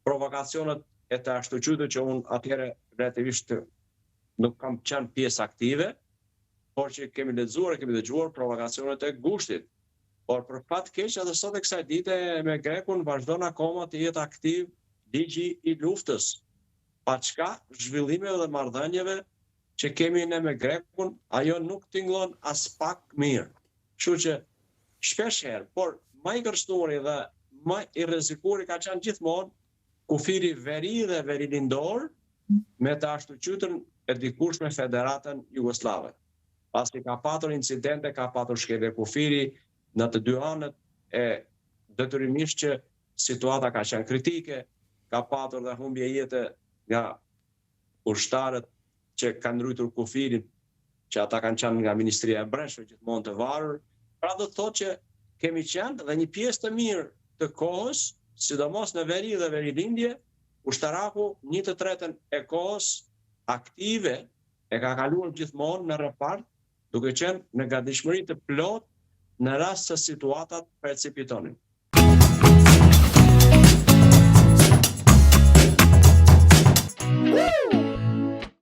provokacionet e të ashtuqytë që unë atëherë relativisht nuk kam qenë pjesë aktive, por që kemi lexuar, kemi dëgjuar provokacionet e gushtit. Por për fat keq edhe sot e kësaj dite me Grekun vazhdon akoma të jetë aktiv ligji i luftës. Pa çka zhvillimeve dhe marrëdhënieve që kemi ne me Grekun, ajo nuk tingëllon as pak mirë. Kështu që shpesh herë, por më i kërcënuari dhe më i rrezikuari ka qenë gjithmonë kufiri veri dhe verilindor me të ashtuqytën e dikush me Federatën Jugosllave. Pasi ka patur incidente, ka patur shkelje kufiri në të dy anët e detyrimisht që situata ka qenë kritike, ka patur dhe humbje jete nga ushtarët që kanë ruajtur kufirin, që ata kanë qenë nga Ministria e Brendshme gjithmonë të varur. Pra do të thotë që kemi qenë dhe një pjesë të mirë të kohës, sidomos në veri dhe verilindje, ushtaraku 1/3 e kohës aktive e ka kaluar gjithmonë në repart, duke qenë në gatishmëri të plot në rast se situatat precipitonin.